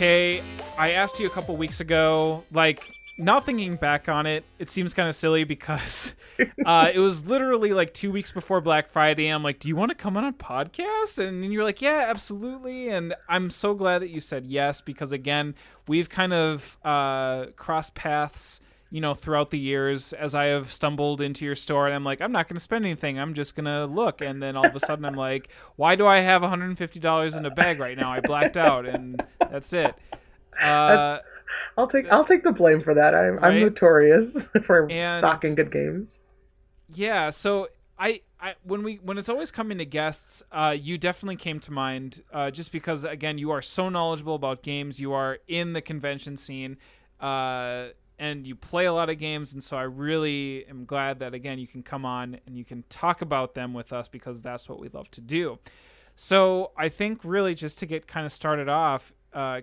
Kay, I asked you a couple weeks ago, like, now thinking back on it, it seems kind of silly because it was literally like 2 weeks before Black Friday. I'm like, do you want to come on a podcast? And you're like, yeah, absolutely. And I'm so glad that you said yes, because again, we've kind of crossed paths, throughout the years as I have stumbled into your store, and I'm like, I'm not going to spend anything. I'm just going to look. And then all of a sudden I'm like, why do I have $150 in a bag right now? I blacked out, and that's it. I'll take the blame for that. I'm Right? notorious for And stocking good games. yeah, so I when it's always coming to guests, you definitely came to mind, just because again you are so knowledgeable about games. You are in the convention scene, and you play a lot of games, and so I really am glad that again you can come on and you can talk about them with us, because that's what we love to do. So I think really just to get kind of started off,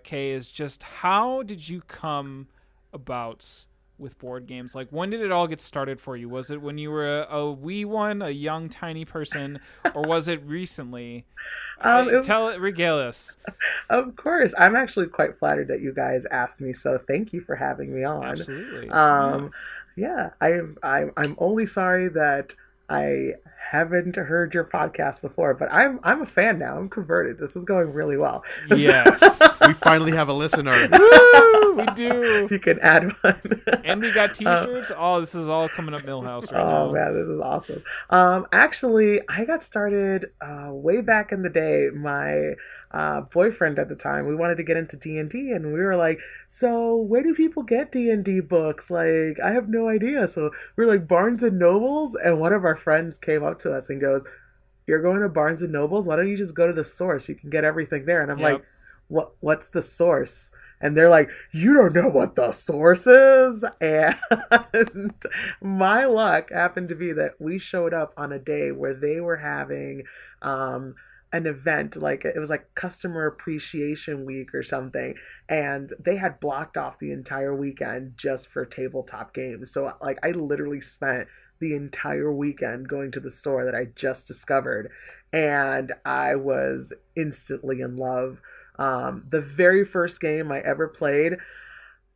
Kay, is just how did you come about with board games? Like, when did it all get started for you? Was it when you were a wee one, a young tiny person, or was it recently? Regale us. Of course, I'm actually quite flattered that you guys asked me. So thank you for having me on. Absolutely. Yeah, I'm only sorry that I haven't heard your podcast before, but I'm a fan now. I'm converted. This is going really well. Yes. We finally have a listener. Woo! We do. You can add one. And we got t-shirts. This is all coming up Millhouse right now. Oh man, this is awesome. Actually, I got started way back in the day. My boyfriend at the time, we wanted to get into D&D, and we were like, so where do people get D&D books? Like, I have no idea. So we were like, Barnes and Nobles, and one of our friends came up to us and goes, you're going to Barnes and Nobles? Why don't you just go to the source? You can get everything there. And I'm like, what's the source? And they're like, you don't know what the source is? And my luck happened to be that we showed up on a day where they were having an event, like it was like customer appreciation week or something, and they had blocked off the entire weekend just for tabletop games. So like I literally spent the entire weekend going to the store that I just discovered, and I was instantly in love. The very first game I ever played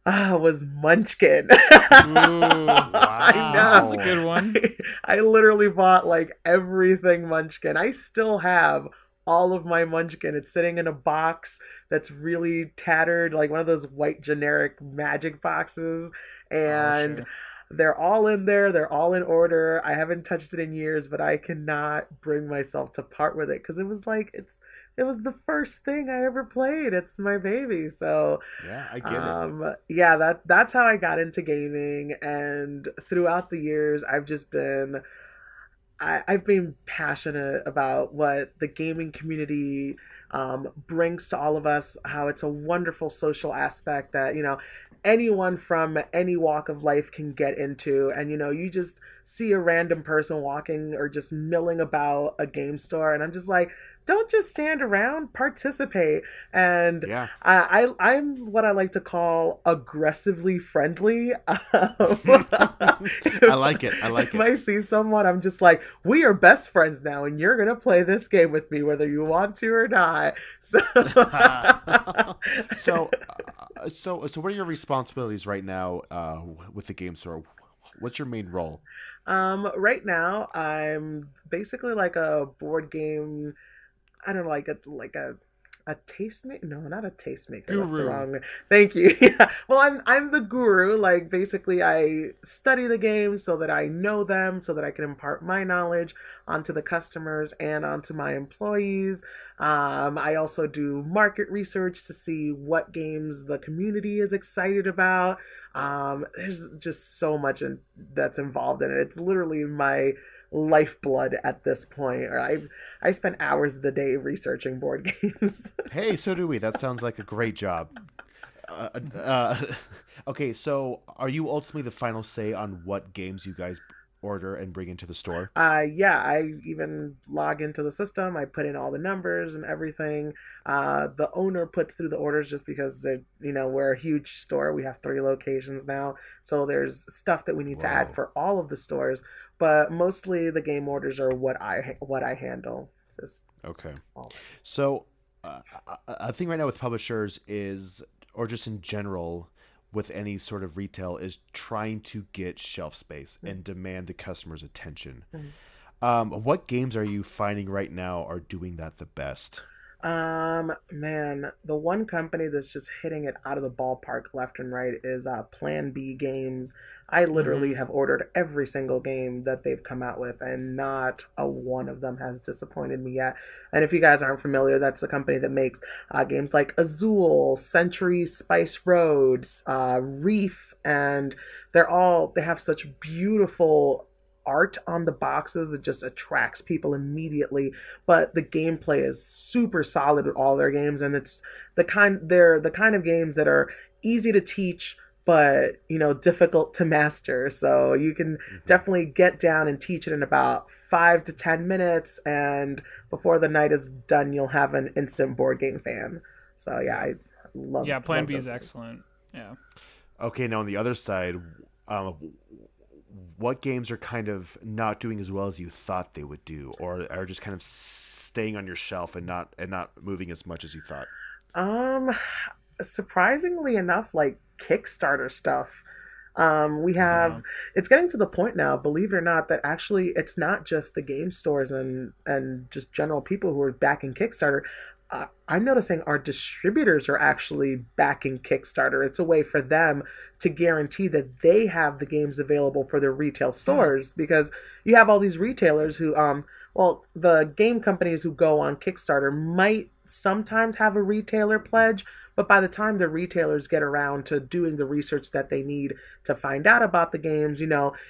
was Munchkin. Ooh, wow. I know. That's a good one. I literally bought like everything Munchkin. I still have all of my Munchkin. It's sitting in a box that's really tattered, like one of those white generic magic boxes. And sure. They're all in there. They're all in order. I haven't touched it in years, but I cannot bring myself to part with it because it was like it was the first thing I ever played. It's my baby. So yeah, I get it. Yeah, that's how I got into gaming, and throughout the years I've been passionate about what the gaming community brings to all of us, how it's a wonderful social aspect that, anyone from any walk of life can get into. And, you just see a random person walking or just milling about a game store. And I'm just like, don't just stand around, participate. And yeah. I'm what I like to call aggressively friendly. I like it. If I see someone, I'm just like, we are best friends now, and you're going to play this game with me, whether you want to or not. So what are your responsibilities right now with the game store? What's your main role? Right now, I'm basically like a board game, I don't know, like a tastemaker? No, not a tastemaker. Guru. That's the wrong. Thank you. Yeah. Well, I'm the guru. Like, basically, I study the games so that I know them, so that I can impart my knowledge onto the customers and onto my employees. I also do market research to see what games the community is excited about. There's just so much that's involved in it. It's literally my lifeblood at this point. Or I spend hours of the day researching board games. Hey, so do we. That sounds like a great job. Okay, so are you ultimately the final say on what games you guys order and bring into the store? Yeah, I even log into the system. I put in all the numbers and everything. The owner puts through the orders just because we're a huge store. We have 3 locations now, so there's stuff that we need to add for all of the stores. But mostly the game orders are what I handle. Okay. So a thing right now with publishers is, or just in general, with any sort of retail, is trying to get shelf space and demand the customer's attention. Mhm. What games are you finding right now are doing that the best? Man, the one company that's just hitting it out of the ballpark left and right is Plan B Games. I literally Mm-hmm. have ordered every single game that they've come out with, and not a one of them has disappointed me yet. And if you guys aren't familiar, that's the company that makes games like Azul, Century Spice Roads, Reef, and they have such beautiful art on the boxes. It just attracts people immediately, but the gameplay is super solid with all their games, and they're the kind of games that are easy to teach, but difficult to master. So you can Hmm. definitely get down and teach it in about 5 to 10 minutes, and before the night is done you'll have an instant board game fan. So yeah, Yeah. I love Yeah. Plan love B those is games. excellent. Yeah. Okay, now on the other side, um, what games are kind of not doing as well as you thought they would do, or are just kind of staying on your shelf and not moving as much as you thought? um Surprisingly enough, like Kickstarter stuff. We have Uh-huh. It's getting to the point now, believe it or not, that actually it's not just the game stores and just general people who are backing Kickstarter. I'm noticing our distributors are actually backing Kickstarter. It's a way for them to guarantee that they have the games available for their retail Hmm. stores, because you have all these retailers who well, the game companies who go on Kickstarter might sometimes have a retailer pledge, but by the time the retailers get around to doing the research that they need to find out about the games,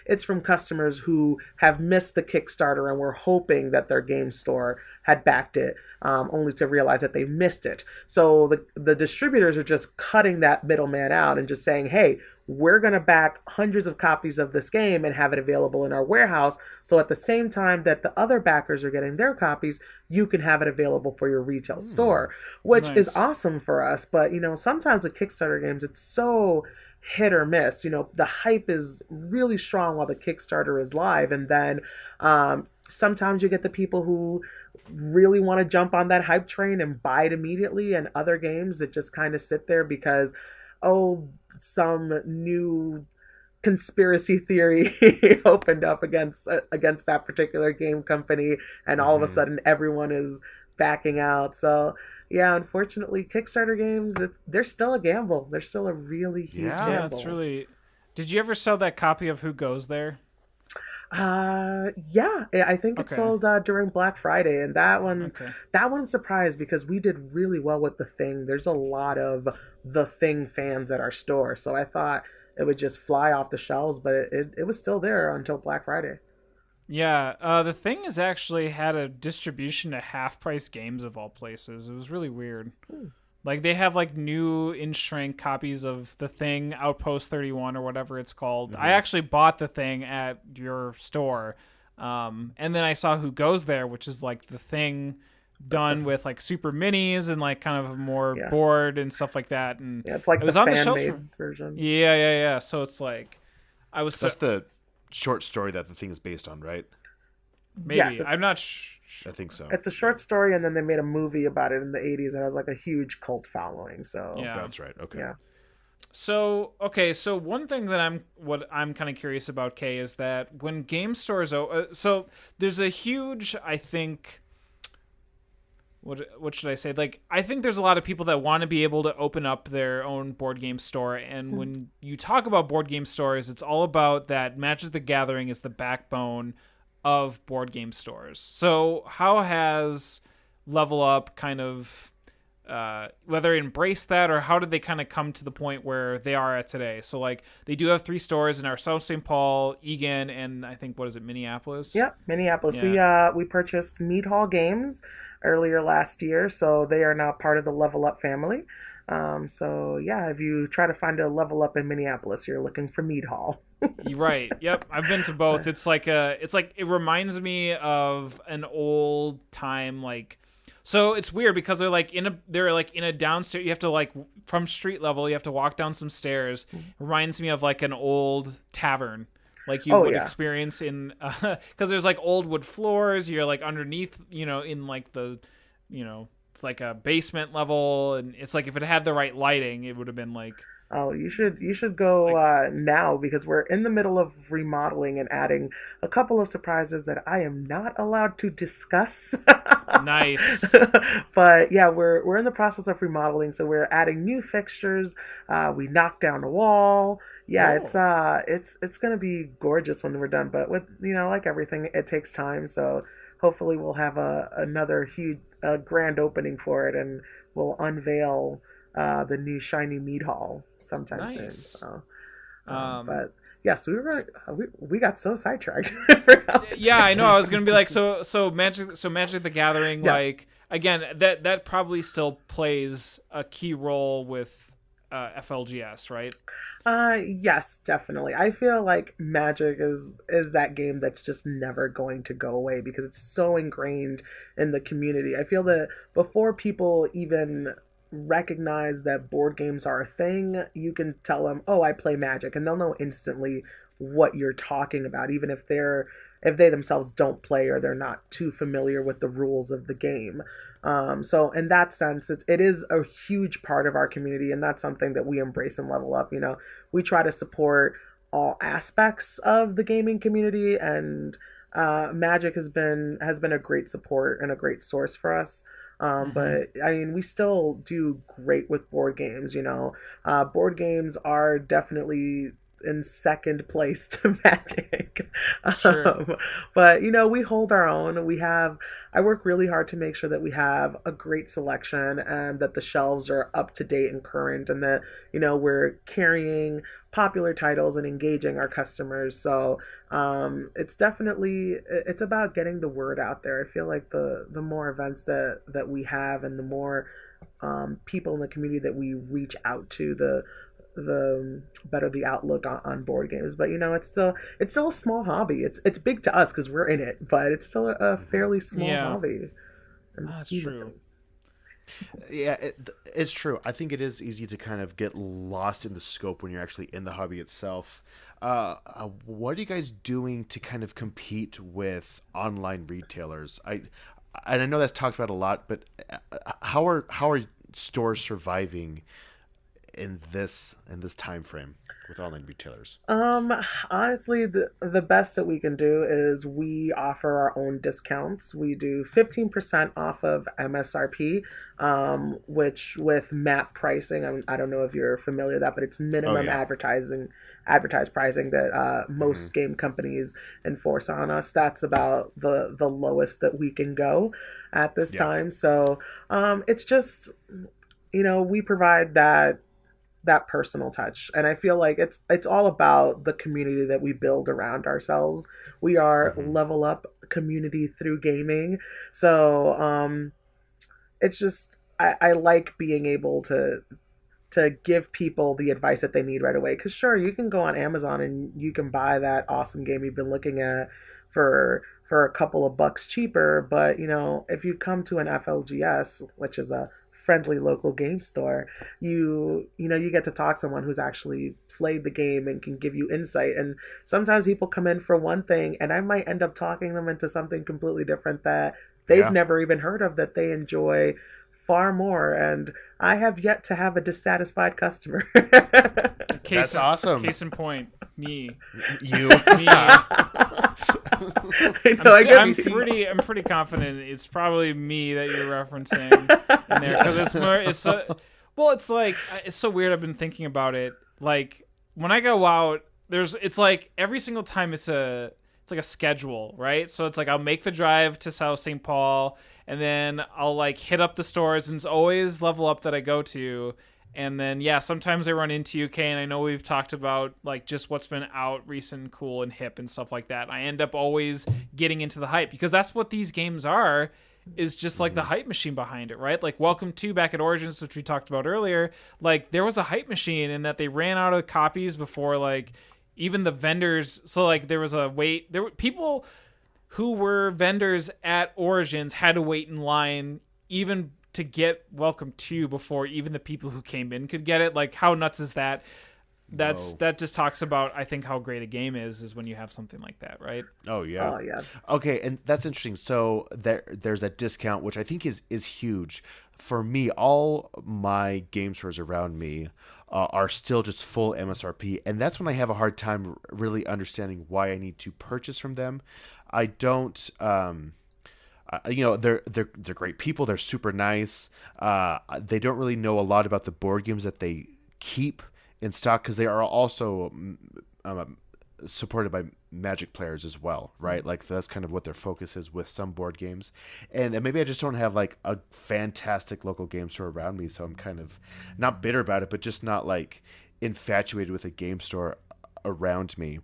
it's from customers who have missed the Kickstarter and were hoping that their game store had backed it, only to realize that they missed it. So the distributors are just cutting that middleman out and just saying, hey, we're going to back hundreds of copies of this game and have it available in our warehouse. So at the same time that the other backers are getting their copies, you can have it available for your retail Hmm. store, which is Nice. awesome for us. But sometimes with Kickstarter games, it's so hit or miss. The hype is really strong while the Kickstarter is live, and then sometimes you get the people who really want to jump on that hype train and buy it immediately, and other games that just kind of sit there because, oh, some new conspiracy theory opened up against that particular game company, and all of a Hmm. sudden everyone is backing out. So yeah, unfortunately, Kickstarter games, they're still a gamble. They're still a really huge Yeah. Yeah. It's gamble. really. Did you ever sell that copy of Who Goes There? Yeah, I think it Okay. sold during Black Friday, and Okay. that one surprised because we did really well with The Thing. There's a lot of The Thing fans at our store, so I thought it would just fly off the shelves, but it was still there until Black Friday. Yeah. The thing has actually had a distribution to half price games of all places. It was really weird. Hmm. Like they have like new in shrink copies of the Thing Outpost 31 or whatever it's called. I Hmm. actually bought the Thing at your store. And then I saw Who Goes There, which is like the Thing done with like super minis and like kind of more Yeah, board and stuff like that. And yeah, it's like it the was on the fan shelf for made version. yeah. So it's like I was So so that's the short story that the thing is based on, right? Yes, maybe I'm not I think so. it's a Yeah, short story, and then they made a movie about it in the '80s, and it has like a huge cult following. So yeah. that's right. Okay. yeah. So okay, so one thing that I'm kind of curious about, Kay, is that when game stores so there's a huge, I think, what should I say? Like I think there's a lot of people that want to be able to open up their own board game store, and Mhm. when you talk about board game stores, it's all about that Magic the Gathering is the backbone of board game stores. So how has Level Up kind of whether embrace that, or how did they kind of come to the point where they are at today? So like they do have three stores in our South St. Paul, Egan, and I think what is it, Minneapolis? Yep, Minneapolis. Yeah. We purchased Mead Hall Games earlier last year, so they are now part of the Level Up family. So yeah, if you try to find a Level Up in Minneapolis, you're looking for Mead Hall. You're right. Yep, I've been to both. It's like it reminds me of an old time like. So it's weird because they're like in a downstairs. You have to like from street level. You have to walk down some stairs. It reminds me of like an old tavern, like you Oh would yeah, experience in because there's like old wood floors. You're like underneath, in like the, you know like a basement level, and it's like if it had the right lighting, it would have been like Oh, you should go like now because we're in the middle of remodeling and adding a couple of surprises that I am not allowed to discuss. nice. But yeah, we're in the process of remodeling, so we're adding new fixtures. We knocked down a wall. Yeah, it's Oh, it's gonna be gorgeous when we're done. But with like everything, it takes time. So hopefully we'll have another huge grand opening for it, and we'll unveil the new shiny meat hall sometime soon. nice. So, Um, but yes, we got so sidetracked. I forgot what yeah, you were I know. I was saying. gonna be like, Magic the Gathering, Yeah. like again, that probably still plays a key role with FLGS, right? Yes, definitely. I feel like Magic is that game that's just never going to go away because it's so ingrained in the community. I feel that before people even recognize that board games are a thing, you can tell them, "Oh, I play Magic," and they'll know instantly what you're talking about, even if they themselves don't play or they're not too familiar with the rules of the game. So in that sense, it is a huge part of our community, and that's something that we embrace and level up. We try to support all aspects of the gaming community, and Magic has been a great support and a great source for us. Mm-hmm. But I mean, we still do great with board games. Board games are definitely in second place to Magic. Sure. um, but we hold our own. I work really hard to make sure that we have a great selection and that the shelves are up to date and current, and that we're carrying popular titles and engaging our customers. So it's about getting the word out there. I feel like the more events that we have and the more people in the community that we reach out to, the better the outlook on board games. But it's still a small hobby. It's big to us because we're in it, but it's still a Hmm. fairly small Yeah, hobby in the that's scheme of true. things. Yeah, it's true. I think it is easy to kind of get lost in the scope when you're actually in the hobby itself. What are you guys doing to kind of compete with online retailers? And I know that's talked about a lot, but how are stores surviving in this time frame with online retailers? Um, Honestly, the best that we can do is we offer our own discounts. We do 15% off of MSRP, which with MAP pricing, I don't know if you're familiar with that, but it's Oh minimum yeah. advertised pricing that Hmm. most game companies enforce on us. That's about the lowest that we can go at this Yeah. time. So, it's just we provide that personal touch, and I feel like it's all about the community that we build around ourselves. We are Hmm. level up community through gaming. So it's just I like being able to give people the advice that they need right away, because sure, you can go on Amazon and you can buy that awesome game you've been looking at for a couple of bucks cheaper. But if you come to an FLGS, which is a friendly local game store, you get to talk to someone who's actually played the game and can give you insight. And sometimes people come in for one thing, and I might end up talking them into something completely different that they've Yeah. never even heard of, that they enjoy far more. And I have yet to have a dissatisfied customer. That's awesome. Case in point, me. You. Me. I know, I I'm guess. pretty confident it's probably me that you're referencing in there because it's more it's so, well it's like it's so weird. I've been thinking about it. Like when I go out, it's like every single time it's like a schedule, right? So it's like I'll make the drive to South St. Paul, and then I'll like hit up the stores, and it's always Level Up that I go to. And then yeah, sometimes I run into UK, and I know we've talked about like just what's been out recent, cool, and hip and stuff like that. I end up always getting into the hype because that's what these games are, is just like the Hmm. hype machine behind it, right? Like Welcome to back at Origins, which we talked about earlier, like there was a hype machine in that they ran out of copies before like even the vendors. So like there was a wait. There were people who were vendors at Origins had to wait in line even to get Welcome to before even the people who came in could get it. Like how nuts is that? Whoa. that just talks about, I think, how great a game is when you have something like that, right? Oh yeah. Oh yeah. Okay, and that's interesting. So there's that discount, which I think is huge. For me, all my game stores around me are still just full MSRP, and that's when I have a hard time really understanding why I need to purchase from them. I don't. They're great people. They're super nice. They don't really know a lot about the board games that they keep in stock because they are also supported by Magic players as well, right? Like that's kind of what their focus is with some board games, and maybe I just don't have like a fantastic local game store around me, so I'm kind of not bitter about it, but just not like infatuated with a game store around me.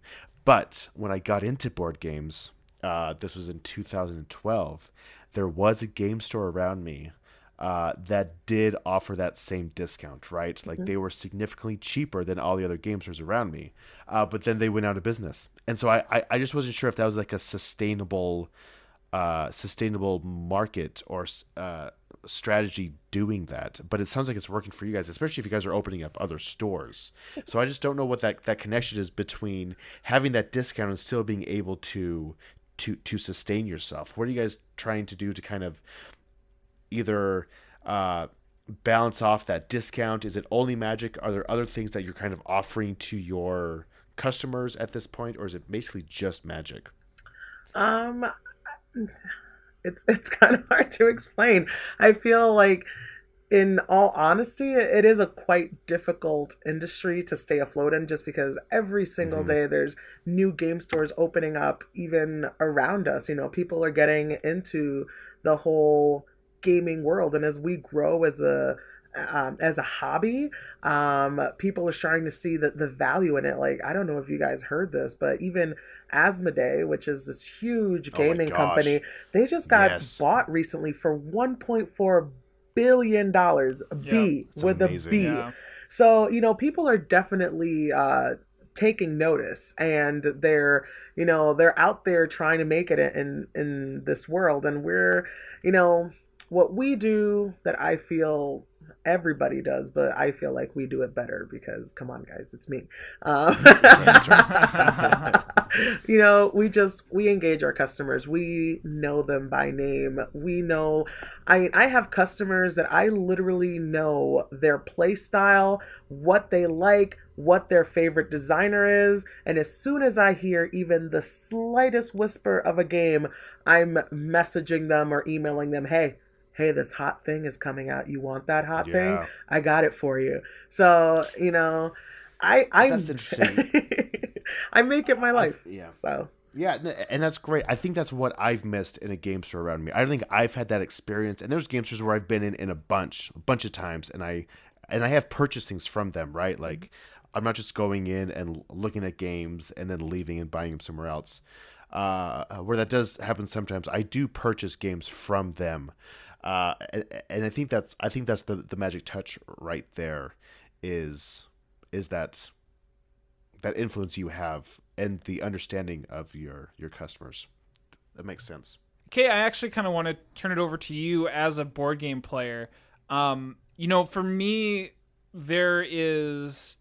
But when I got into board games, this was in 2012, there was a game store around me that did offer that same discount, right? Like they were significantly cheaper than all the other game stores around me. But then they went out of business. And so I just wasn't sure if that was like a sustainable market or strategy doing that. But it sounds like it's working for you guys, especially if you guys are opening up other stores. So I just don't know what that connection is between having that discount and still being able to sustain yourself. What are you guys trying to do to kind of either balance off that discount? Is it only Magic? Are there other things that you're kind of offering to your customers at this point, or is it basically just Magic? Um, it's kind of hard to explain. I feel like, in all honesty, it is a quite difficult industry to stay afloat in just because every single Mm-hmm. day there's new game stores opening up even around us. You know, people are getting into the whole gaming world, and as we grow as a hobby, people are starting to see the value in it. Like, I don't know if you guys heard this, but even Asmodee, which is this huge Oh my gaming company, gosh. they just got Yes. bought recently for $1.4 billion. Yeah. B It's with a amazing. B. Yeah. So, people are definitely taking notice, and they're out there trying to make it in this world. And you know, what we do that I feel everybody does, but I feel like we do it better because, come on, guys, it's me. Um, That's right. we engage our customers. We know them by name. We know, I have customers that I literally know their play style, what they like, what their favorite designer is, and as soon as I hear even the slightest whisper of a game, I'm messaging them or emailing them, hey, this hot thing is coming out. You want that hot thing? Yeah. I got it for you. So, That's I'm interesting. I make it my life. Yeah. So, Yeah, and that's great. I think that's what I've missed in a game store around me. I don't think I've had that experience. And there's game stores where I've been in a bunch of times, and I have purchased things from them, right? Like I'm not just going in and looking at games and then leaving and buying them somewhere else. Where that does happen sometimes, I do purchase games from them, and I think that's the magic touch right there, is that influence you have and the understanding of your customers. That makes sense. Okay, I actually kind of want to turn it over to you as a board game player. For me, there is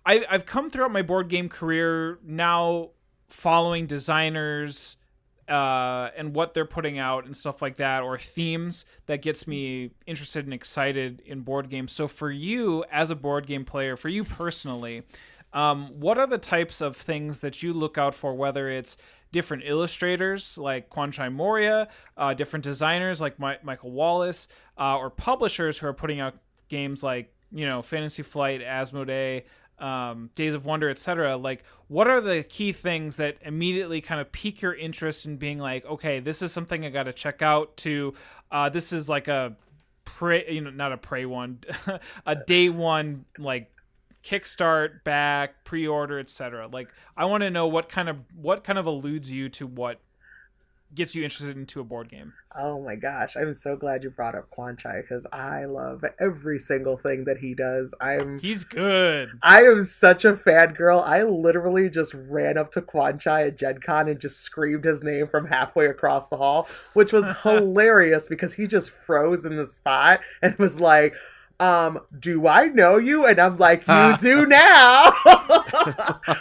I've come throughout my board game career now following designers and what they're putting out and stuff like that, or themes that gets me interested and excited in board games. So for you as a board game player, for you personally, what are the types of things that you look out for, whether it's different illustrators like Kwanchai Moria, different designers like Michael Wallace, or publishers who are putting out games like, Fantasy Flight, Asmodee, Days of Wonder, etc. Like, what are the key things that immediately kind of pique your interest in being like, okay, this is something I got to check out, to this is like a not a prey one, a day one, like kickstart, back, pre-order, etc. Like, I want to know what kind of alludes you to what gets you interested into a board game. oh my gosh, I'm so glad you brought up Kwanchai because I love every single thing that he does. He's good. I am such a fangirl. I literally just ran up to Kwanchai at Gen Con and just screamed his name from halfway across the hall, which was hilarious because he just froze in the spot and was like, Do I know you? And I'm like, you do now.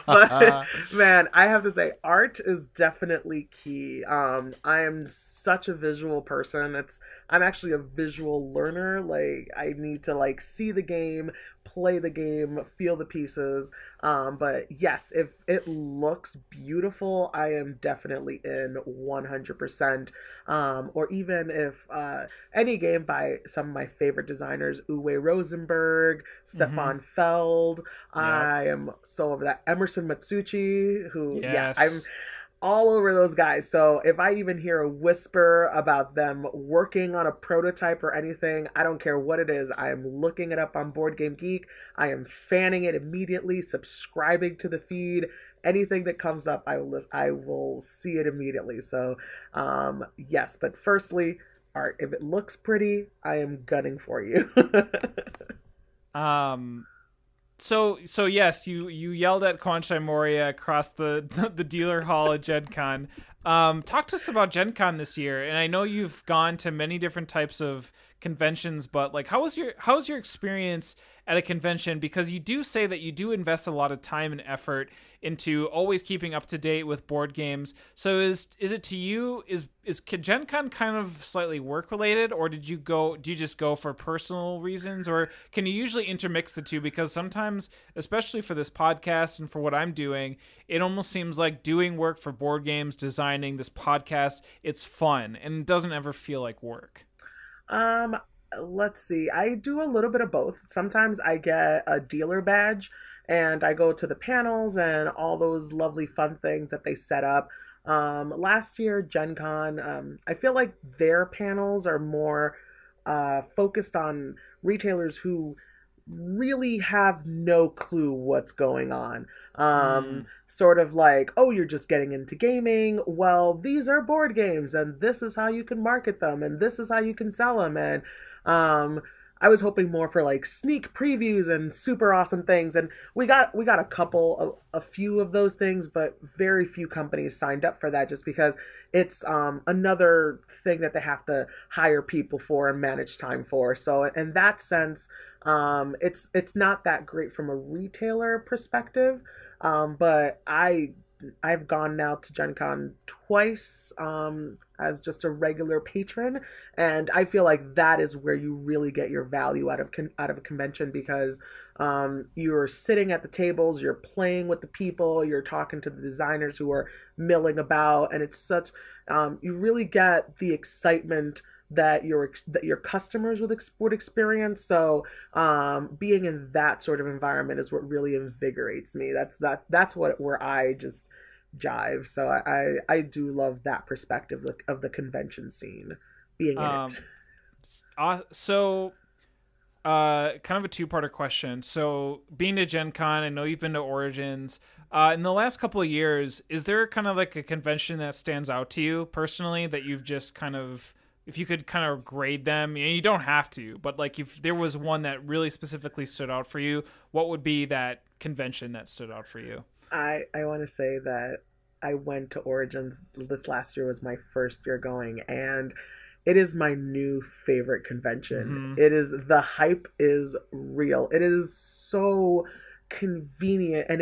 But man, I have to say, art is definitely key. I am such a visual person. I'm actually a visual learner. Like I need to like see the game, play the game, feel the pieces. But yes, if it looks beautiful, I am definitely in 100%. Or even if any game by some of my favorite designers, Uwe Rosenberg, Mm-hmm. Stefan Feld. Yep. I am so over that. Emerson Matsuchi, who, yeah, I'm Yes. all over those guys. So if I even hear a whisper about them working on a prototype or anything, I don't care what it is. I am looking it up on Board Game Geek. I am fanning it immediately, subscribing to the feed. Anything that comes up, I will see it immediately. So, yes, but firstly, art. If it looks pretty, I am gunning for you. Um, so yes, you yelled at Kwanchai Moria across the the dealer hall at Gen Con. Talk to us about Gen Con this year, and I know you've gone to many different types of conventions, but like how was your experience at a convention? Because you do say that you do invest a lot of time and effort into always keeping up to date with board games. So is it to you is Gen Con kind of slightly work related, or do you just go for personal reasons, or can you usually intermix the two? Because sometimes, especially for this podcast and for what I'm doing, it almost seems like doing work for board games, designing this podcast, it's fun and it doesn't ever feel like work. Um, let's see. I do a little bit of both. Sometimes I get a dealer badge and I go to the panels and all those lovely fun things that they set up. Last year, Gen Con, I feel like their panels are more focused on retailers who really have no clue what's going on. Mm, Sort of like, oh, you're just getting into gaming. Well, these are board games, and this is how you can market them, and this is how you can sell them. And um, I was hoping more for like sneak previews and super awesome things, and we got a few of those things, but very few companies signed up for that just because it's another thing that they have to hire people for and manage time for. So in that sense, it's not that great from a retailer perspective, but I've gone now to Gen Con twice as just a regular patron, and I feel like that is where you really get your value out of a convention because you're sitting at the tables, you're playing with the people, you're talking to the designers who are milling about, and it's such you really get the excitement that your customers would experience. So being in that sort of environment is what really invigorates me. That's what where I just jive. So I do love that perspective of the convention scene, being in it. um, so kind of a two-parter question. So, being to Gen Con, I know you've been to Origins. In the last couple of years, is there kind of like a convention that stands out to you personally that you've just kind of, if you could kind of grade them, you don't have to, but like if there was one that really specifically stood out for you, what would be that convention that stood out for you? I want to say that I went to Origins this last year was my first year going, and it is my new favorite convention. Mm-hmm. It is the hype is real. It is so convenient, and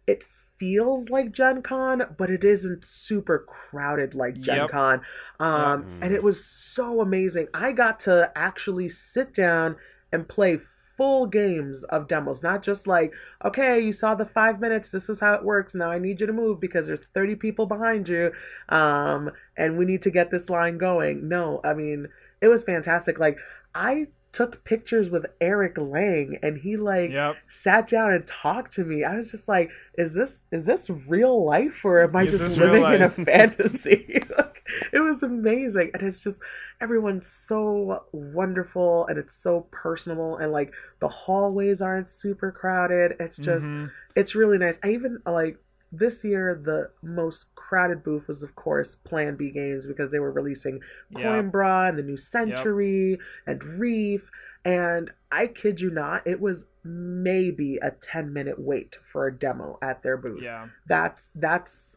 it feels like Gen Con, but it isn't super crowded like Gen Yep. Con. Yep. And it was so amazing. I got to actually sit down and play full games of demos, not just like, okay, you saw the 5 minutes, this is how it works. Now I need you to move because there's 30 people behind you, and we need to get this line going. No, I mean, it was fantastic. Like, I took pictures with Eric Lang and he like Yep. sat down and talked to me. I was just like, is this real life or am I Is just this real living in a life? fantasy? Like, it was amazing. And it's just everyone's so wonderful and it's so personable and like the hallways aren't super crowded. It's just Mm-hmm. it's really nice. I even like this year the most crowded booth was of course Plan B Games because they were releasing Yep. Coimbra and the new Yep. Century and Reef, and I kid you not, it was maybe a 10-minute wait for a demo at their booth. Yeah. That's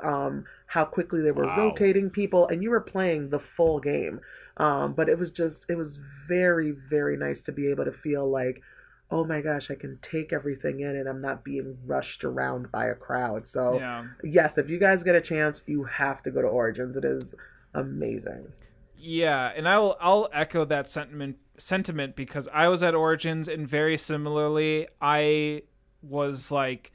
how quickly they were Wow. rotating people and you were playing the full game. But it was very, very nice to be able to feel like, oh my gosh, I can take everything in and I'm not being rushed around by a crowd. So, Yeah. yes, if you guys get a chance, you have to go to Origins. It is amazing. Yeah, and I'll echo that sentiment because I was at Origins and very similarly I was like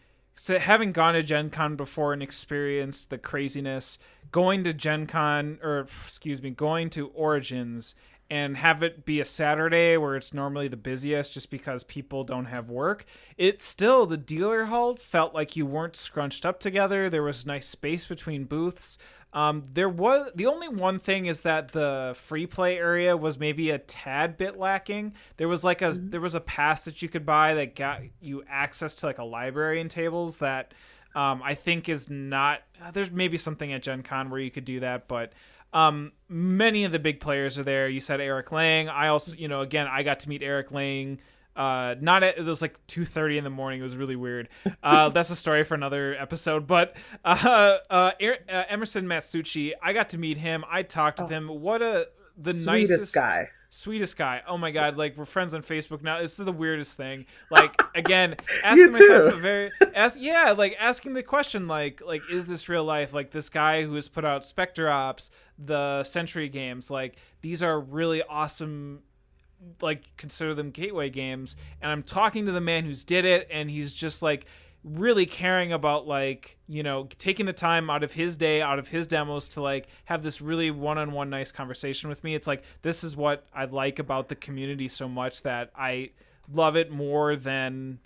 having gone to Gen Con before and experienced the craziness, going to Gen Con or excuse me, going to Origins and have it be a Saturday where it's normally the busiest just because people don't have work. It still, the dealer hall felt like you weren't scrunched up together. There was nice space between booths. There was the only one thing is that the free play area was maybe a tad bit lacking. There was a pass that you could buy that got you access to like a library and tables that I think is not. There's maybe something at Gen Con where you could do that, but many of the big players are there. You said Eric Lang. I also, again, I got to meet Eric Lang. Not at, it was like 2:30 in the morning. It was really weird. That's a story for another episode. But Emerson Matsuchi, I got to meet him. I talked with him. The Sweetest guy. Sweetest guy. Oh my god, like we're friends on Facebook now. This is the weirdest thing. Like again, You asking myself too. asking the question like is this real life? Like this guy who has put out Spectre Ops, the Century games, like these are really awesome, like consider them gateway games, and I'm talking to the man who's did it and he's just like really caring about like taking the time out of his day, out of his demos to like have this really one-on-one nice conversation with me. It's like this is what I like about the community so much that I love it more than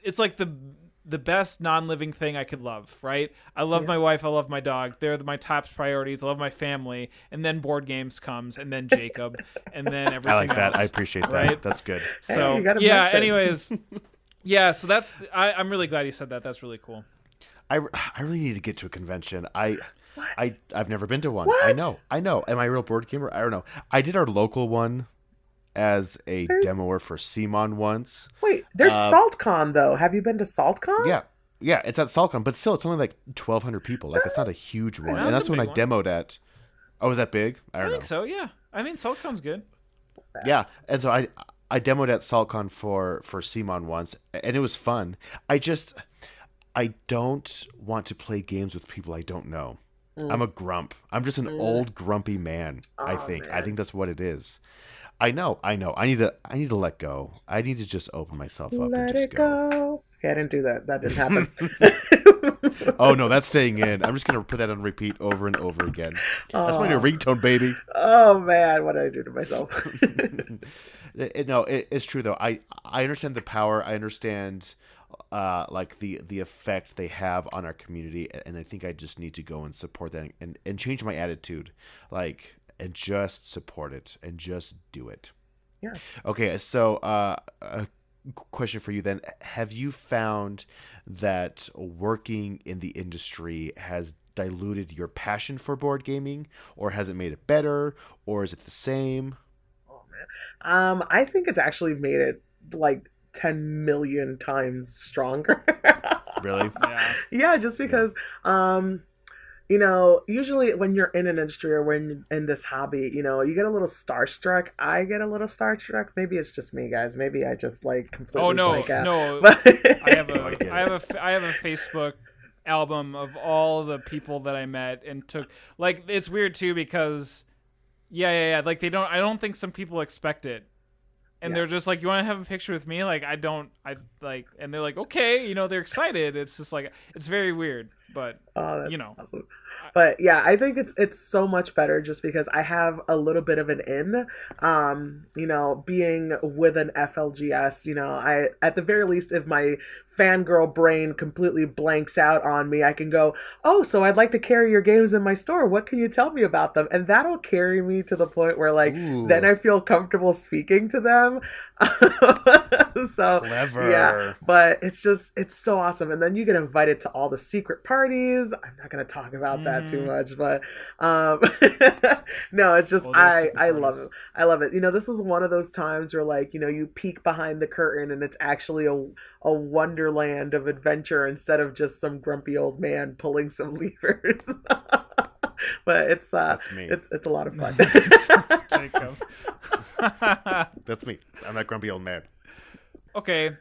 it's like the best non-living thing I could love, right? I love my wife, I love my dog. They're my top priorities. I love my family, and then board games comes, and then Jacob, and then I everything like that. else, I appreciate that. right? That's good. Hey, So you gotta yeah. mention. Anyways, yeah. So I'm really glad you said that. That's really cool. I really need to get to a convention. What? I've never been to one. What? I know. Am I a real board gamer? I don't know. I did our local one as a There's demoer for CMON once. Wait, there's Uh, SaltCon though. Have you been to SaltCon? Yeah. Yeah, it's at Salcom, but still, it's only like 1,200 people. Like, it's not a huge one. No, And it's that's a when I big one. demoed at. Oh, was that big? I I don't know. think so. Yeah. I mean, SoulCon's good. Yeah, and so I demoed at SaltCon for CMON once, and it was fun. I don't want to play games with people I don't know. I'm a grump. I'm just an old grumpy man. I Oh, think. I man. think that's what it is. I know. I need to let go. I need to just open myself up and Let just it go. go. Okay, I didn't do that. That didn't happen. Oh no, that's staying in. I'm just gonna put that on repeat over and over again. That's my new Oh. ringtone, baby. Oh man, what did I do to myself? No, it's true though. I understand the power. I understand like the effect they have on our community, and I think I just need to go and support that and change my attitude, like, and just support it and just do it. Yeah. Okay, so a question for you then: have you found that working in the industry has diluted your passion for board gaming, or has it made it better, or is it the same? Oh man. I think it's actually made it like 10 million times stronger. Really? Yeah. Yeah, just Yeah. because usually when you're in an industry or when you're in this hobby, you get a little starstruck. I get a little starstruck. Maybe it's just me, guys. Maybe I just like Oh completely no, blank out. no. But I have No, I get I have a Facebook album of all the people that I met and took. Like it's weird too because yeah. Like I don't think some people expect it. And Yeah. they're just like, you want to have a picture with me? Like, I like, and they're like, okay, they're excited. It's just like, it's very weird, but Oh, that's you know, awesome. But yeah, I think it's so much better just because I have a little bit of an in. Being with an FLGS, I at the very least, if my fangirl brain completely blanks out on me, I can go, oh, so I'd like to carry your games in my store. What can you tell me about them? And that'll carry me to the point where like then Ooh, I feel comfortable speaking to them. So yeah, clever. but it's so awesome. And then you get invited to all the secret parties. I'm not going to talk about that too hmm much, but um no, it's just well, there's secret I love parties. it. I love it. This is one of those times where like, you peek behind the curtain and it's actually a wonderland of adventure instead of just some grumpy old man pulling some levers. But That's me. it's a lot of fun. Jacob. That's me. I'm that grumpy old man. Okay.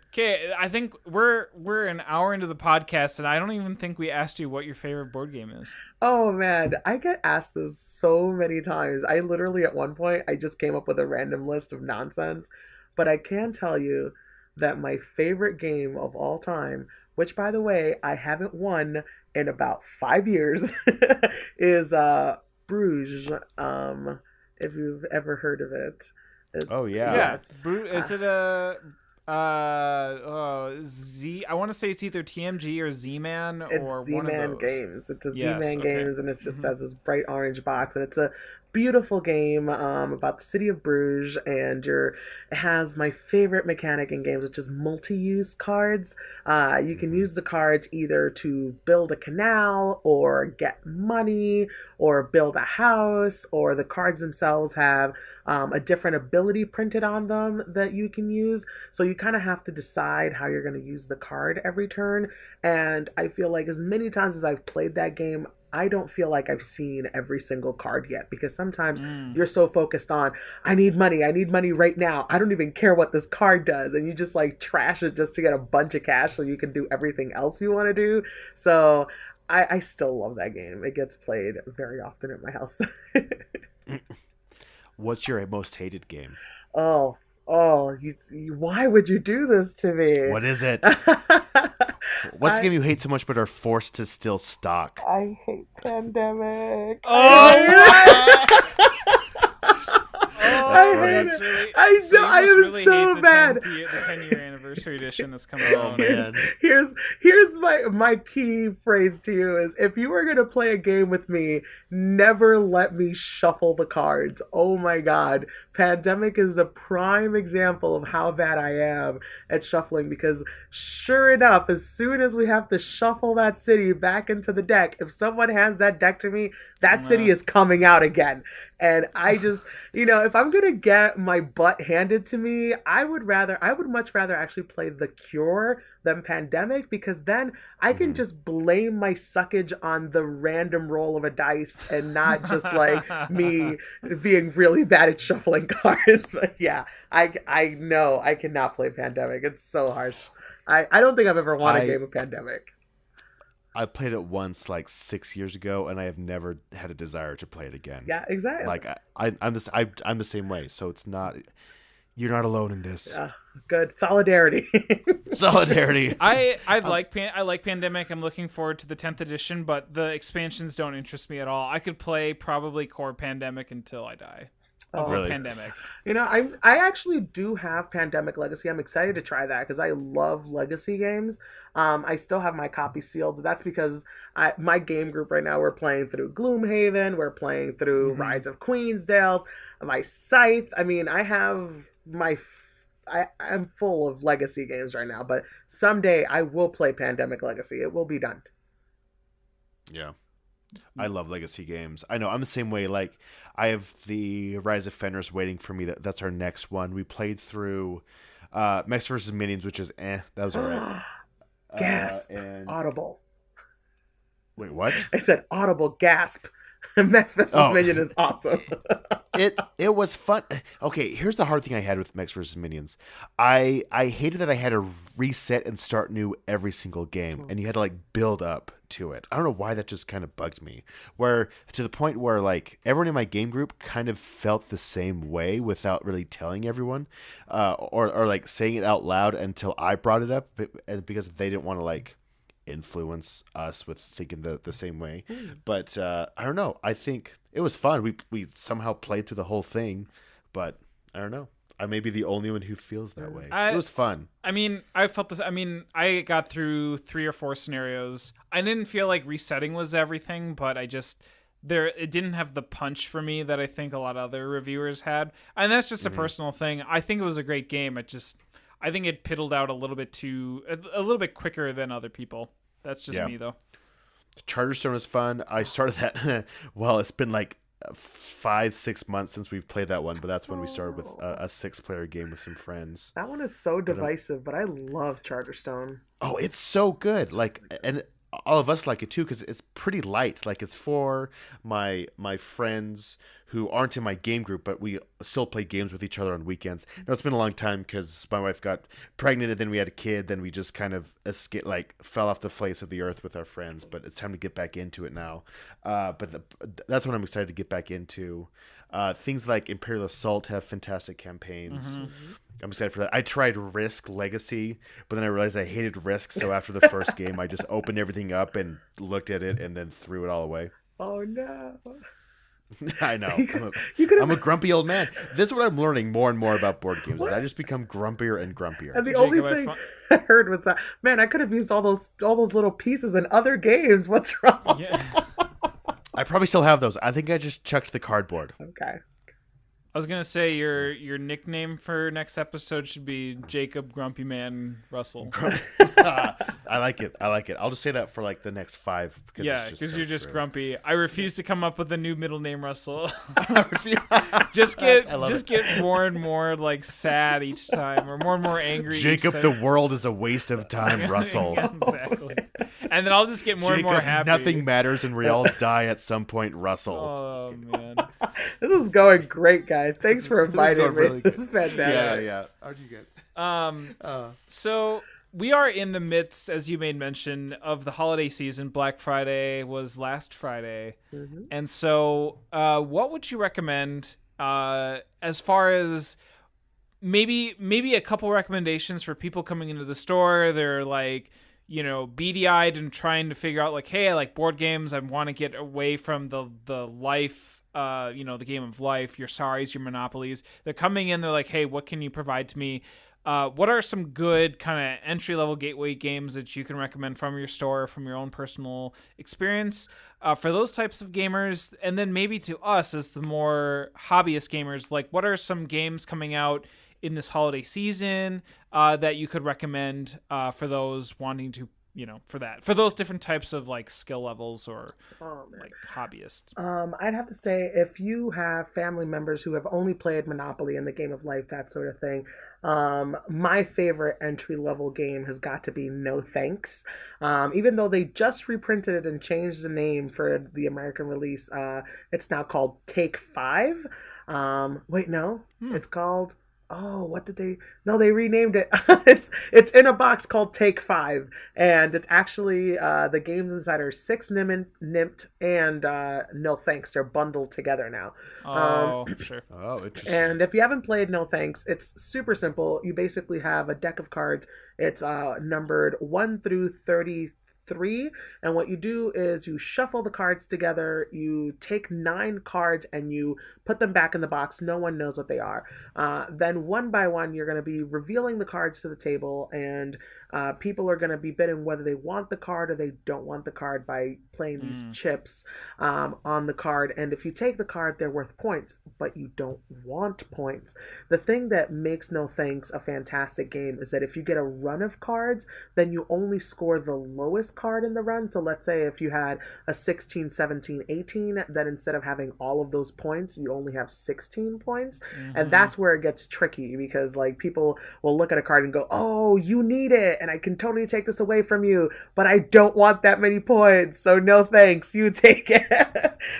I think we're an hour into the podcast, and I don't even think we asked you what your favorite board game is. Oh man, I get asked this so many times. I literally at one point I just came up with a random list of nonsense, but I can tell you that my favorite game of all time, which by the way, I haven't won in about 5 years, is Bruges. If you've ever heard of it. Oh yeah. Yeah. Yes. Is Uh, it a Z? I want to say it's either TMG or Z-Man It's or one of Z-Man those. Games. It's a Yes. Z-Man Okay. Games, and it just Hmm. has this bright orange box, and it's a beautiful game about the city of Bruges, and it has my favorite mechanic in games, which is multi-use cards. You can Hmm. use the cards either to build a canal, or get money, or build a house, or the cards themselves have a different ability printed on them that you can use. So you kind of have to decide how you're going to use the card every turn. And I feel like as many times as I've played that game, I don't feel like I've seen every single card yet because sometimes Mm. you're so focused on, I need money right now. I don't even care what this card does. And you just like trash it just to get a bunch of cash so you can do everything else you want to do. So I still love that game. It gets played very often at my house. What's your most hated game? Oh, why would you do this to me? What is it? What's the I game you hate so much but are forced to still stock? I hate Pandemic. Oh I Oh, hate that's it. really. I So know. you I must am really so hate mad. the 10-year anniversary edition that's coming Oh out. man. Here's my key phrase to you is if you were gonna play a game with me, never let me shuffle the cards. Oh my god. Pandemic is a prime example of how bad I am at shuffling because sure enough, as soon as we have to shuffle that city back into the deck, if someone hands that deck to me, that city is coming out again. And I just, if I'm gonna get my butt handed to me, I would much rather actually play The Cure than Pandemic because then I can Mhm. just blame my suckage on the random roll of a dice and not just like me being really bad at shuffling cards. But yeah, I know I cannot play Pandemic. It's so harsh. I don't think I've ever won a I game of Pandemic. I played it once like 6 years ago, and I have never had a desire to play it again. Yeah, exactly. Like I'm the same way. So it's not you're not alone in this. Yeah, good solidarity. Solidarity. I like Pandemic. I'm looking forward to the 10th edition, but the expansions don't interest me at all. I could play probably core Pandemic until I die. Of Oh. Really? Pandemic. I actually do have Pandemic Legacy. I'm excited to try that because I love Legacy games. I still have my copy sealed. That's because my game group right now we're playing through Gloomhaven, we're playing through Mhm. Rise of Queensdale, my Scythe. I mean, I'm full of Legacy games right now, but someday I will play Pandemic Legacy. It will be done. Yeah. I love legacy games. I know I'm the same way. Like I have the Rise of Fenris waiting for me. That's our next one. We played through Mechs vs. Minions, which is that was alright. Gasp! And Audible. wait, what? I said audible gasp. Max vs. Oh. Minion is awesome. It was fun. Okay, here's the hard thing I had with Mechs vs. Minions. I hated that I had to reset and start new every single game, and you had to like build up to it. I don't know why that just kind of bugged me. Where to the point where like everyone in my game group kind of felt the same way without really telling everyone, or like saying it out loud until I brought it up, and because they didn't want to like influence us with thinking the same way. But I don't know. I think it was fun. We somehow played through the whole thing, but I don't know. I may be the only one who feels that way. It was fun. I mean, I felt this. I mean, I got through 3 or 4 scenarios. I didn't feel like resetting was everything, but it didn't have the punch for me that I think a lot of other reviewers had. And that's just a personal thing. I think it was a great game. I think it piddled out a little bit quicker than other people. That's just me though. Charterstone is fun. I started that. Well, it's been like 5-6 months since we've played that one, but that's when we started with a 6-player game with some friends. That one is so divisive, but I love Charterstone. Oh, it's so good. Like, and all of us like it too because it's pretty light. Like it's for my friends who aren't in my game group, but we still play games with each other on weekends. Now it's been a long time because my wife got pregnant and then we had a kid. Then we just kind of fell off the face of the earth with our friends. But it's time to get back into it now. That's what I'm excited to get back into. Things like Imperial Assault have fantastic campaigns. I'm excited for that. I tried Risk Legacy, but then I realized I hated Risk. So after the first game, I just opened everything up and looked at it and then threw it all away. Oh no. I know. You I'm a grumpy old man. This is what I'm learning more and more about board games. Is I just become grumpier and grumpier. And the only thing I heard was that, man, I could have used all those little pieces in other games. What's wrong? Yeah. I probably still have those. I think I just chucked the cardboard. Okay. I was gonna say your nickname for next episode should be Jacob Grumpy Man Russell. I like it. I'll just say that for like the next 5. Because you're just grumpy. I refuse to come up with a new middle name, Russell. just get more and more like sad each time, or more and more angry. Jacob, each the time. world is a waste of time, Russell. Yeah, exactly. And then I'll just get more Jacob, and more happy. Nothing matters, and we all die at some point, Russell. Oh man. This is going great, guys. Thanks for inviting me. Really This is fantastic. Yeah. How'd you get? So we are in the midst, as you made mention, of the holiday season. Black Friday was last Friday. And so what would you recommend as far as maybe a couple recommendations for people coming into the store? They're like, beady-eyed and trying to figure out like, hey, I like board games. I want to get away from the life, the game of life, your Saris, your Monopolies. They're coming in. They're like, hey, what can you provide to me? What are some good kind of entry-level gateway games that you can recommend from your store, from your own personal experience for those types of gamers? And then maybe to us as the more hobbyist gamers, like what are some games coming out in this holiday season that you could recommend for those wanting to, for those different types of like skill levels or like hobbyists? I'd have to say if you have family members who have only played Monopoly and the game of life, that sort of thing, my favorite entry level game has got to be No Thanks. Even though they just reprinted it and changed the name for the American release, it's now called Take 5. Wait, no, it's called. Oh, what did they? No, they renamed it. It's in a box called Take 5, and it's actually the games inside are 6 Nimmt and No Thanks. They're bundled together now. Sure. Oh, interesting. And if you haven't played No Thanks, it's super simple. You basically have a deck of cards. It's numbered 1 through 33, and what you do is you shuffle the cards together. You take 9 cards and you put them back in the box. No one knows what they are. Then one by one, you're going to be revealing the cards to the table, and people are going to be bidding whether they want the card or they don't want the card by playing these chips on the card. And if you take the card, they're worth points, but you don't want points. The thing that makes No Thanks a fantastic game is that if you get a run of cards, then you only score the lowest card in the run. So let's say if you had a 16, 17, 18, then instead of having all of those points, you only have 16 points. And that's where it gets tricky, because like people will look at a card and go, oh, you need it, and I can totally take this away from you, but I don't want that many points, so no thanks, you take it.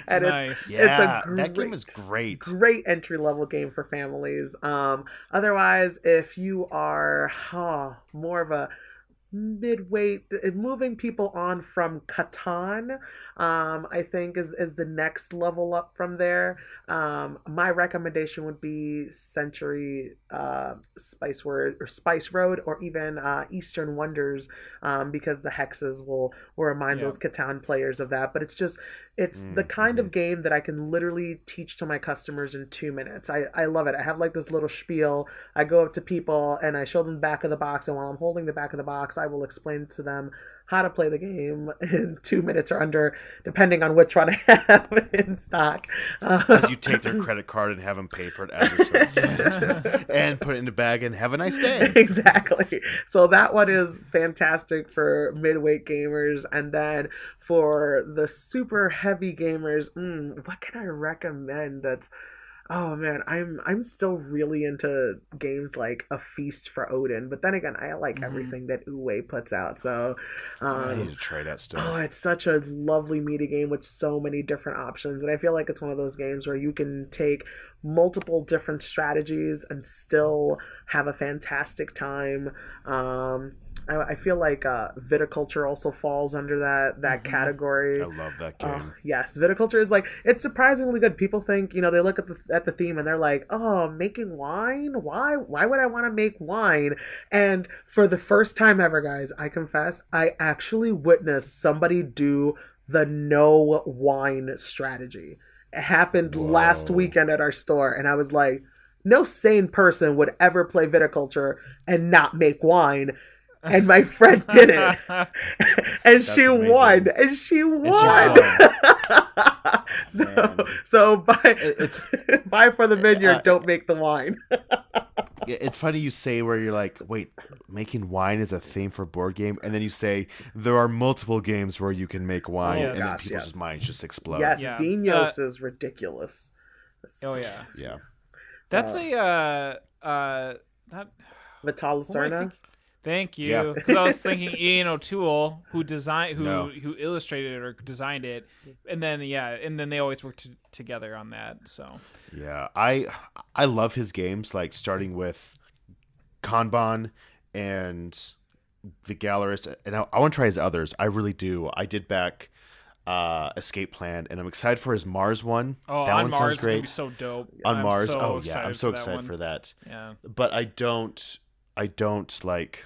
And nice. It's a that game is great entry level game for families. Otherwise, if you are more of a midweight, moving people on from Catan, I think is the next level up from there. My recommendation would be Century, Spice Road, or even Eastern Wonders, because the hexes will remind those Catan players of that. But it's the kind of game that I can literally teach to my customers in 2 minutes. I love it. I have like this little spiel. I go up to people and I show them the back of the box, and while I'm holding the back of the box, I will explain to them how to play the game in 2 minutes or under, depending on which one I have in stock. As you take their credit card and have them pay for it as you're supposed and put it in the bag and have a nice day. Exactly. So that one is fantastic for midweight gamers. And then for the super heavy gamers, what can I recommend that's Oh man, I'm still really into games like A Feast for Odin, but then again, I like Hmm. everything that Uwe puts out. So, I Yeah. need um, to try that oh, still. it's such a lovely media game with so many different options, and I feel like it's one of those games where you can take multiple different strategies and still have a fantastic time. I feel like viticulture also falls under that Hmm. I category. love that Oh game. yes, viticulture is like it's surprisingly good. People think they look at the theme and they're like, oh, making wine? Why would I want to make wine? And for the first time ever, guys, I confess, I actually witnessed somebody do the no wine strategy. It happened last Whoa. weekend at our store, and I was like, no sane person would ever play viticulture and not make wine. And my friend did it, and she That's won, amazing. and she And she won. Wow. won. so Man. so buy It's buy for the vineyard. uh, Don't make the wine. it's funny you say where you're like, wait, making wine is a theme for board game, and then you say there are multiple games where you can make wine, Oh and then Yes. gosh, people's yes, minds just explode. yes. Yeah. Vinos is ridiculous. Oh yeah. Yeah. That's So a that Vital who am I Lacerna. think? Thank Yeah. you, because I was thinking Ian O'Toole, who No. who illustrated it or designed it, and then they always work together on that. So Yeah. I love his games, like starting with Kanban and the Gallerist, and I want to try his others. I really do. I did back Escape Plan, and I'm excited for his Mars one. oh, That on one Mars sounds is gonna be great. so dope. On I'm Mars, so oh yeah, I'm excited so for that excited one. for that. Yeah. But I don't like.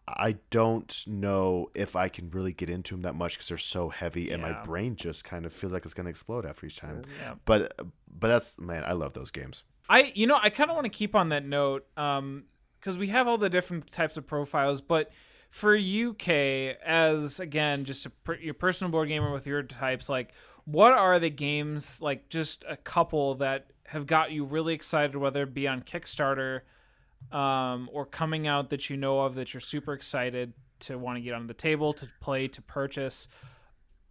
I don't know if I can really get into them that much because they're so heavy, and my Yeah. brain just kind of feels like it's gonna explode after each time. Yeah. But that's, man, I love those games. I kind of want to keep on that note, because we have all the different types of profiles, but for UK, as again just your personal board gamer with your types, like what are the games, like just a couple that have got you really excited, whether it be on Kickstarter, or coming out that you know of that you're super excited to want to get on the table to play to purchase.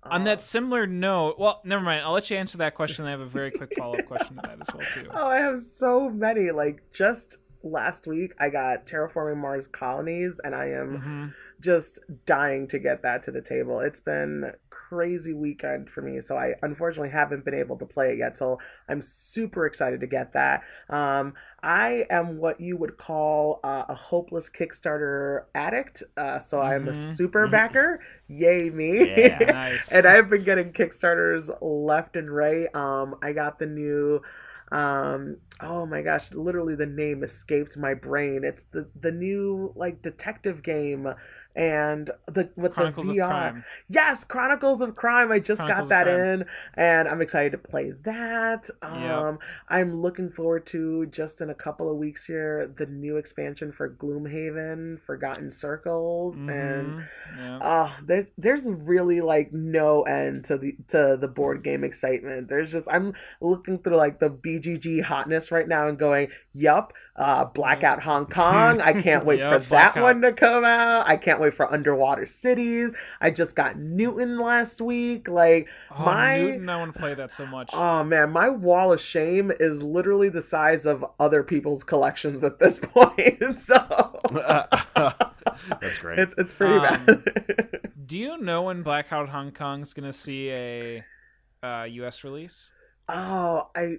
On Uh, that similar note, well, never mind. I'll let you answer that question. I have a very quick follow up question to that as well too. oh, I have so many. Like just last week, I got Terraforming Mars Colonies, and I am Mm-hmm. just dying to get that to the table. It's been crazy weekend for me, so I unfortunately haven't been able to play it yet. So I'm super excited to get that. I am what you would call a hopeless Kickstarter addict. So I'm a Mm-hmm. super backer. Yay me! Yeah. And Nice. I've been getting Kickstarters left and right. I got the new oh my gosh, literally the name escaped my brain. It's the new like detective game, and the with the Chronicles of VR. Crime. Yes, Chronicles of Crime. I just got Chronicles of that Crime. in, and I'm excited to play that. Yep. I'm looking forward to, just in a couple of weeks here, the new expansion for Gloomhaven, Forgotten Circles, and Mm-hmm. Yeah. there's really like no end to the board game excitement. There's just, I'm looking through like the BGG hotness right now and going, yup, Blackout Hong Kong. I can't wait for Yep. that Blackout. one to come out. I can't wait for Underwater Cities. I just got Newton last week. Like Oh, my Newton! I want to play that so much. oh man, my wall of shame is literally the size of other people's collections at this point. So That's great. it's pretty Um, bad. Do you know when Blackout Hong Kong's gonna see a U.S. release? Oh, I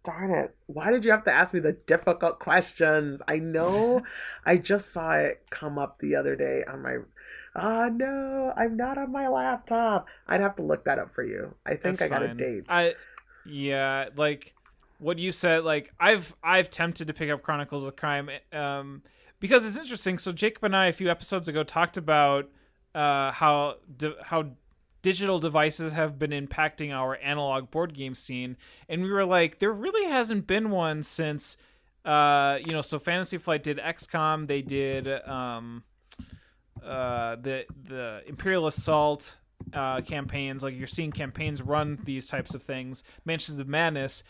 darn it. Why did you have to ask me the difficult questions? I know I just saw it come up the other day on my oh no, I'm not on my laptop. I'd have to look that up for you. I think That's I got a fine. date. Yeah, like what you said. Like I've tempted to pick up Chronicles of Crime, because it's interesting. So Jacob and I a few episodes ago talked about how digital devices have been impacting our analog board game scene, and we were like, there really hasn't been one since so Fantasy Flight did XCOM, they did the Imperial Assault campaigns. Like you're seeing campaigns run these types of things. Mansions of Madness.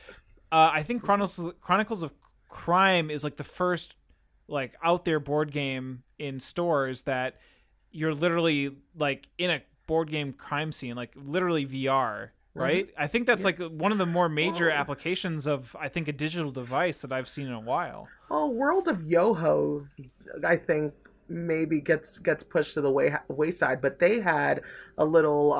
I think Chronicles of Crime is like the first like out there board game in stores that you're literally like in a board game crime scene, like literally VR. right? I think that's like one of the more major applications of, I think, a digital device that I've seen in a while. Oh, World of Yoho, I think maybe gets pushed to the wayside, but they had a little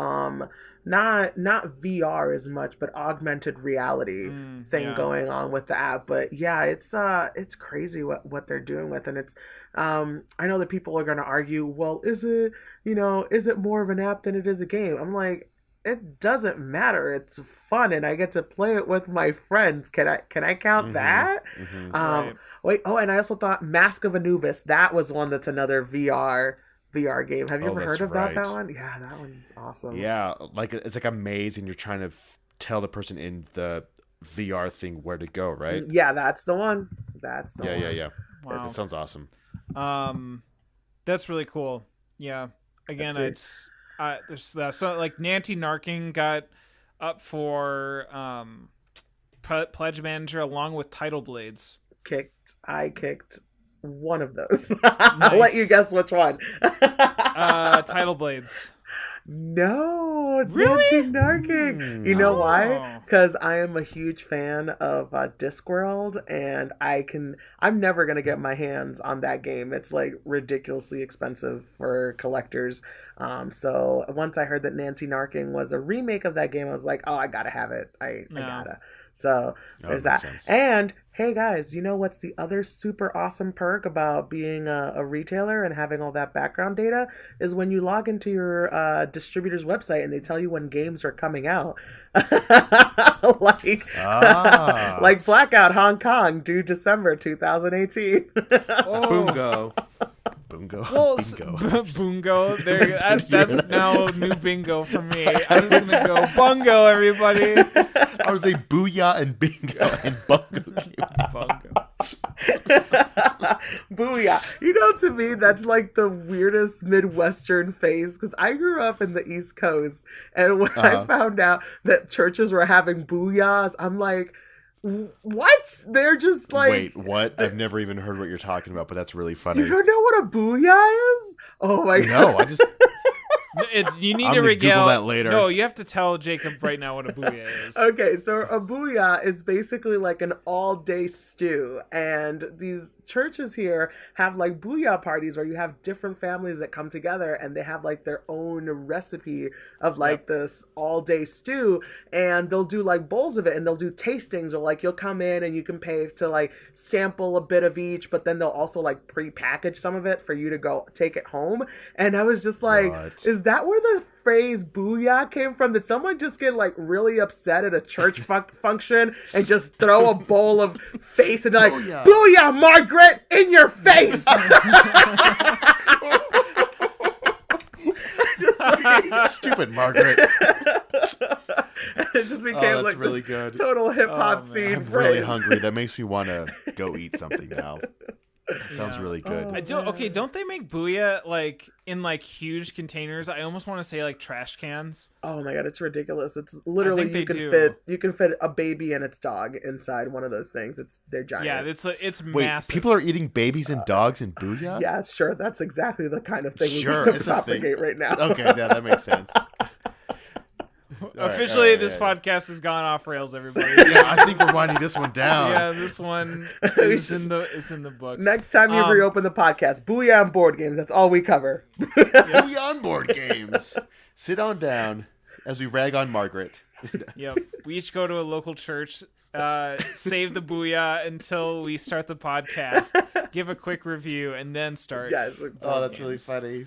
not VR as much, but augmented reality thing Yeah. going on with the app. But yeah, it's crazy what they're doing with, and it's I know that people are going to argue, well, is it more of an app than it is a game? I'm like, it doesn't matter. It's fun, and I get to play it with my friends. Can I count that? Right. Wait. Oh, and I also thought Mask of Anubis. That was one that's another VR game. Have you ever that's heard about that right. one? Yeah, that one's awesome. Yeah, like it's like a maze, and you're trying to tell the person in the VR thing where to go, right? Yeah, that's the one. That's the Yeah, one. yeah, yeah. Wow. That sounds awesome. That's really cool. Yeah. Again, That's there's that. So like Nanty Narking got up for Pledge Manager along with Title Blades. I kicked one of those. I'll let you guess which one. Title Blades. No, Really? Nancy Narking. You know why? Oh. Because I am a huge fan of Discworld, and I'm never gonna get my hands on that game. It's like ridiculously expensive for collectors. So once I heard that Nancy Narking was a remake of that game, I was like, oh, I gotta have it. I gotta. So there's makes that. sense. And hey guys, you know what's the other super awesome perk about being a retailer and having all that background data is when you log into your distributor's website and they tell you when games are coming out. Like Blackout Hong Kong due December 2018. Boongo. Boongo. Well, Bingo. Bungo. There, that's now new bingo for me. I'm just gonna go bungo, everybody. I was like booyah and bingo and bungo. Bungo. Booyah. You know, to me, that's like the weirdest Midwestern phase because I grew up in the East Coast, and when I found out that churches were having booyahs, I'm like, what? They're just like... Wait, what? I've never even heard what you're talking about, but that's really funny. You don't know what a booyah is? Oh my God. No, I just... You need I'm to gonna regale. Google that later. No, you have to tell Jacob right now what a booyah is. Okay, so a booyah is basically like an all-day stew, and these churches here have like booyah parties where you have different families that come together and they have like their own recipe of like this all-day stew, and they'll do like bowls of it, and they'll do tastings, or like you'll come in and you can pay to like sample a bit of each, but then they'll also like pre-package some of it for you to go take it home. And I was just like, What? is that where the phrase booyah came from? Did someone just get like really upset at a church function and just throw a bowl of face and like, Booyah. Booyah, Margaret, in your face? Stupid Margaret. It just became that's like really this good. total hip hop Oh, man. scene. I'm really phrase. hungry. That makes me want to go eat something now. That sounds Yeah. really good. Oh. I do. Okay, don't they make booyah like in like huge containers? I almost want to say like trash cans. Oh my God, it's ridiculous. It's literally think they do. you can fit a baby and its dog inside one of those things. They're giant. Yeah, it's Wait, massive. people are eating babies and dogs in booyah? Yeah, sure. That's exactly the kind of thing Sure, we it's a thing. propagate right now. Okay, yeah, that makes sense. Officially, all right, this yeah, podcast has gone off rails, everybody. Yeah, I think we're winding this one down. Yeah, this one is in the books. Next time you reopen the podcast, booyah on board games. That's all we cover. Booyah on board games. Sit on down as we rag on Margaret. Yep. We each go to a local church, save the booyah until we start the podcast, give a quick review, and then start. Yes. Oh, that's really funny.